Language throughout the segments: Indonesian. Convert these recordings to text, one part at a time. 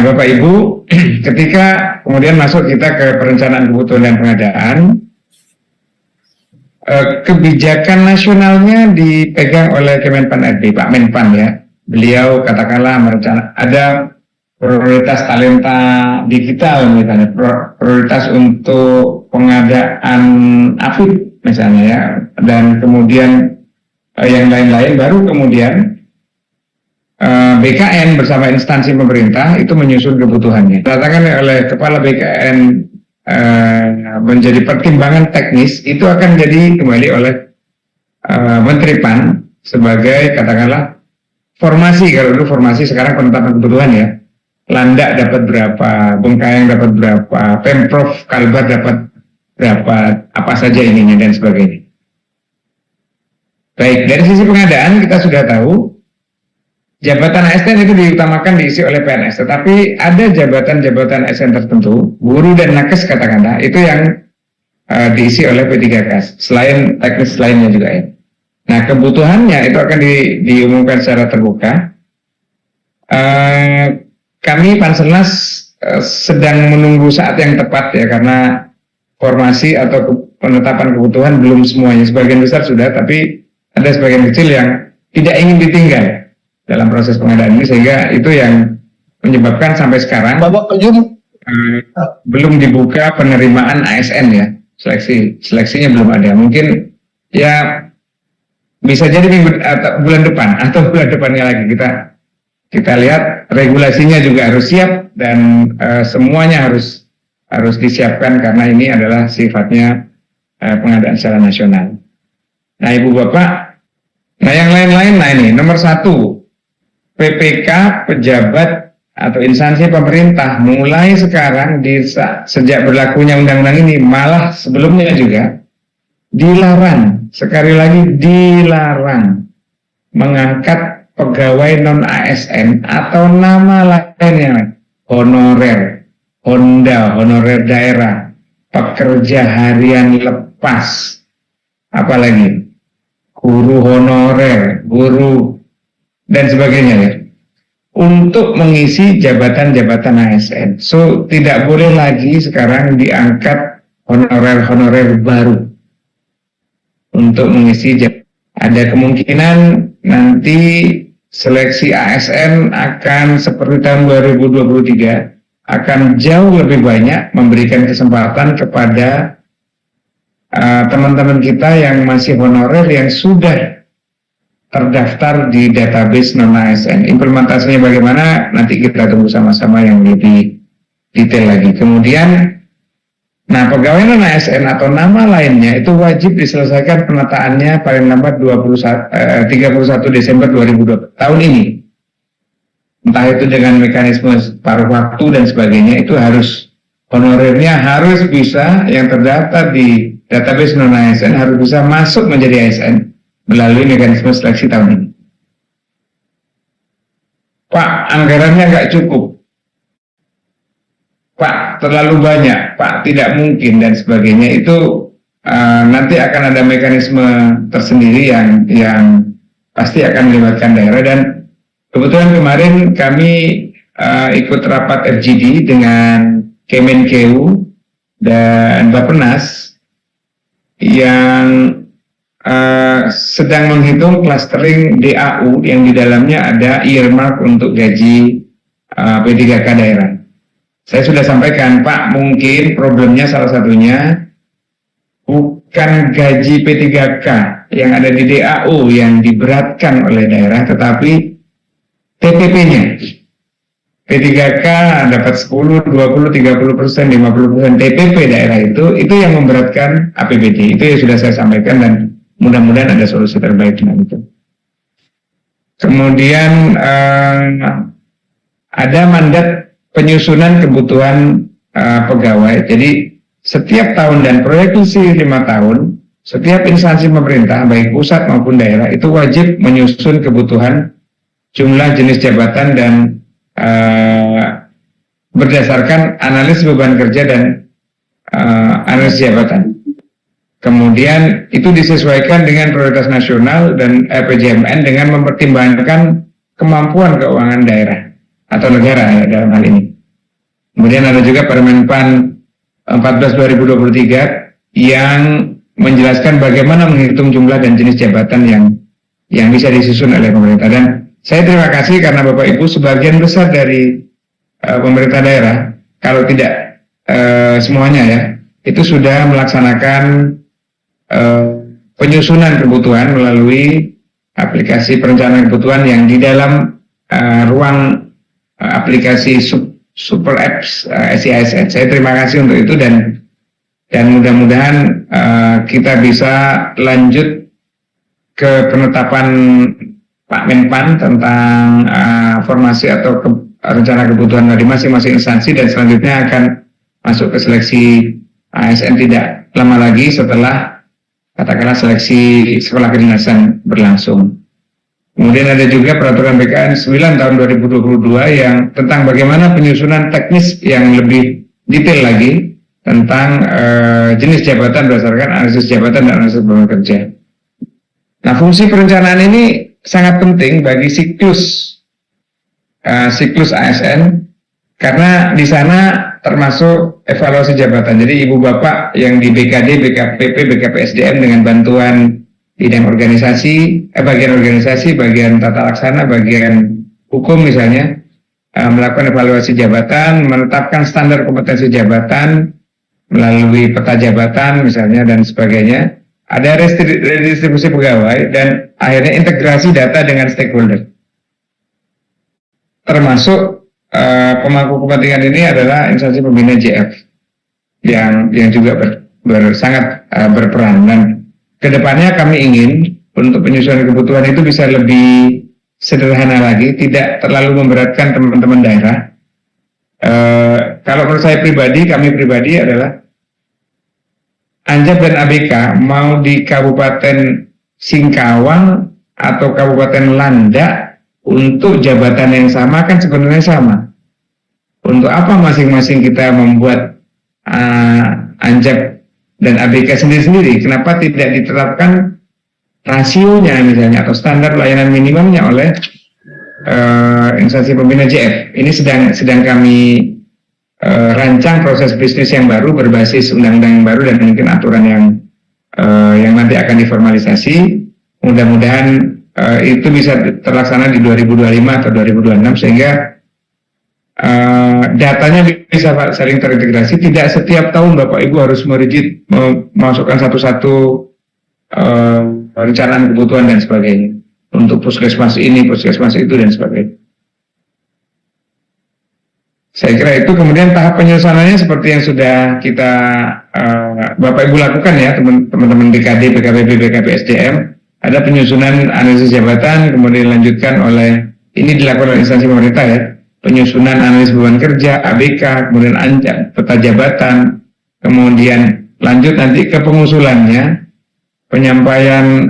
Bapak Ibu, ketika kemudian masuk kita ke perencanaan kebutuhan dan pengadaan, kebijakan nasionalnya dipegang oleh Kemenpan RB, Pak Menpan ya. Beliau katakanlah merencana ada prioritas talenta digital misalnya, prioritas untuk pengadaan AFIP misalnya ya, dan kemudian yang lain-lain, baru kemudian BKN bersama instansi pemerintah itu menyusun kebutuhannya. Katakan oleh Kepala BKN menjadi pertimbangan teknis, itu akan jadi kembali oleh Menteri PAN sebagai katakanlah formasi. Kalau dulu formasi, sekarang penetapan kebutuhan ya. Landak dapat berapa, Bengkayang dapat berapa, Pemprov Kalbar dapat berapa, apa saja ininya dan sebagainya. Baik, dari sisi pengadaan kita sudah tahu jabatan ASN itu diutamakan diisi oleh PNS, tetapi ada jabatan-jabatan ASN tertentu, guru dan nakes katakanlah, itu yang diisi oleh P3K, selain teknis lainnya juga ya. Nah, kebutuhannya itu akan diumumkan secara terbuka. Kami Panselnas sedang menunggu saat yang tepat ya, karena formasi atau penetapan kebutuhan belum semuanya, sebagian besar sudah, tapi ada sebagian kecil yang tidak ingin ditinggal dalam proses pengadaan ini, sehingga itu yang menyebabkan sampai sekarang belum dibuka penerimaan ASN ya, seleksinya belum ada. Mungkin ya bisa jadi bulan depan atau bulan depannya lagi kita lihat. Regulasinya juga harus siap dan semuanya harus disiapkan, karena ini adalah sifatnya pengadaan secara nasional. Nah, Ibu Bapak, nah yang lain-lain, nah ini nomor 1, PPK pejabat atau instansi pemerintah mulai sekarang sejak berlakunya undang-undang ini, malah sebelumnya juga dilarang, sekali lagi dilarang mengangkat pegawai non-ASN atau nama lainnya, honorer, Honda, honorer daerah, pekerja harian lepas, apalagi guru honorer, guru dan sebagainya ya, untuk mengisi jabatan-jabatan ASN. So, tidak boleh lagi sekarang diangkat honorer-honorer baru untuk mengisi jabatan. Ada kemungkinan nanti seleksi ASN akan seperti tahun 2023, akan jauh lebih banyak memberikan kesempatan kepada teman-teman kita yang masih honorer, yang sudah terdaftar di database non-ASN. Implementasinya bagaimana, nanti kita tunggu sama-sama yang lebih detail lagi. Kemudian, nah pegawai non-ASN atau nama lainnya itu wajib diselesaikan penataannya paling lambat 31 Desember 2020 tahun ini. Entah itu dengan mekanisme paruh waktu dan sebagainya, itu harus honorernya harus bisa, yang terdaftar di database non-ASN harus bisa masuk menjadi ASN melalui mekanisme seleksi tahun ini. Pak, anggarannya nggak cukup. Pak, terlalu banyak. Pak, tidak mungkin dan sebagainya. Itu nanti akan ada mekanisme tersendiri yang pasti akan melibatkan daerah. Dan kebetulan kemarin kami ikut rapat FGD dengan Kemenkeu dan Bappenas yang sedang menghitung clustering DAU yang di dalamnya ada earmark untuk gaji P3K daerah. Saya sudah sampaikan, Pak, mungkin problemnya salah satunya bukan gaji P3K yang ada di DAU yang diberatkan oleh daerah, tetapi TPP-nya. P3K dapat 10, 20, 30%, 50% TPP daerah itu yang memberatkan APBD. Itu yang sudah saya sampaikan dan mudah-mudahan ada solusi terbaik dengan itu. Kemudian ada mandat penyusunan kebutuhan pegawai. Jadi setiap tahun dan proyeksi 5 tahun, setiap instansi pemerintah baik pusat maupun daerah itu wajib menyusun kebutuhan jumlah jenis jabatan dan berdasarkan analisis beban kerja dan analisis jabatan. Kemudian itu disesuaikan dengan prioritas nasional dan RPJMN dengan mempertimbangkan kemampuan keuangan daerah atau negara ya, dalam hal ini. Kemudian ada juga Permenpan 14 2023 yang menjelaskan bagaimana menghitung jumlah dan jenis jabatan yang bisa disusun oleh pemerintah. Dan saya terima kasih karena Bapak Ibu sebagian besar dari pemerintah daerah, kalau tidak semuanya ya, itu sudah melaksanakan penyusunan kebutuhan melalui aplikasi perencanaan kebutuhan yang di dalam ruang aplikasi Super Apps SIASN. Saya terima kasih untuk itu dan mudah-mudahan kita bisa lanjut ke penetapan Pak Menpan tentang formasi atau rencana kebutuhan dari masing-masing instansi, dan selanjutnya akan masuk ke seleksi ASN tidak lama lagi setelah katakanlah seleksi sekolah kedinasan berlangsung. Kemudian ada juga peraturan BKN 9 tahun 2022 yang tentang bagaimana penyusunan teknis yang lebih detail lagi tentang jenis jabatan berdasarkan analisis jabatan dan analisis beban kerja. Nah, fungsi perencanaan ini sangat penting bagi siklus ASN karena di sana termasuk evaluasi jabatan. Jadi ibu bapak yang di BKD, BKPP, BKPSDM dengan bantuan bidang organisasi, bagian organisasi, bagian tata laksana, bagian hukum misalnya, melakukan evaluasi jabatan, menetapkan standar kompetensi jabatan melalui peta jabatan misalnya dan sebagainya. Ada redistribusi pegawai dan akhirnya integrasi data dengan stakeholder. Termasuk pemangku kepentingan ini adalah instansi pembina JF yang juga sangat berperan, dan kedepannya kami ingin untuk penyusunan kebutuhan itu bisa lebih sederhana lagi, tidak terlalu memberatkan teman-teman daerah. Kalau menurut saya pribadi, kami pribadi adalah Anjab dan ABK mau di Kabupaten Singkawang atau Kabupaten Landak untuk jabatan yang sama kan sebenarnya sama. Untuk apa masing-masing kita membuat Anjab dan ABK sendiri-sendiri? Kenapa tidak ditetapkan rasionya misalnya atau standar layanan minimumnya oleh instansi pembina JF? Ini sedang kami rancang proses bisnis yang baru berbasis undang-undang yang baru dan mungkin aturan yang nanti akan diformalisasi. Mudah-mudahan itu bisa terlaksana di 2025 atau 2026 sehingga datanya bisa saling terintegrasi. Tidak setiap tahun Bapak Ibu harus merigid memasukkan satu-satu perencanaan kebutuhan dan sebagainya untuk puskesmas ini, puskesmas itu dan sebagainya. Saya kira itu. Kemudian tahap penyusunannya seperti yang sudah kita Bapak Ibu lakukan ya, teman-teman BKD, BKPB, BKPSDM. Ada penyusunan analisis jabatan, kemudian dilanjutkan oleh, ini dilakukan oleh instansi pemerintah ya, penyusunan analisis beban kerja, ABK, kemudian Anjab, peta jabatan, kemudian lanjut nanti ke pengusulannya, penyampaian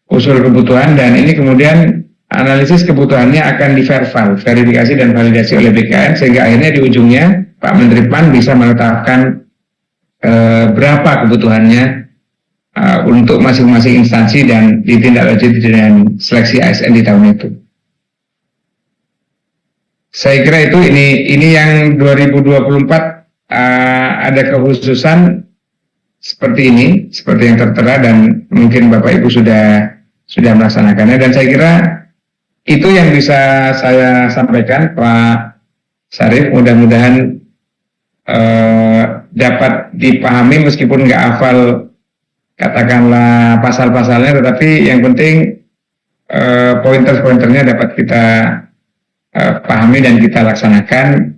usul kebutuhan, dan ini kemudian analisis kebutuhannya akan verifikasi dan validasi oleh BKN, sehingga akhirnya di ujungnya Pak Menteri PAN bisa menetapkan berapa kebutuhannya untuk masing-masing instansi dan ditindaklanjuti dengan seleksi ASN di tahun itu. Saya kira itu ini yang 2024 ada kekhususan seperti ini, seperti yang tertera, dan mungkin Bapak Ibu sudah melaksanakannya, dan saya kira itu yang bisa saya sampaikan Pak Syarif. Mudah-mudahan dapat dipahami meskipun nggak hafal katakanlah pasal-pasalnya, tetapi yang penting pointer-pointernya dapat kita pahami dan kita laksanakan.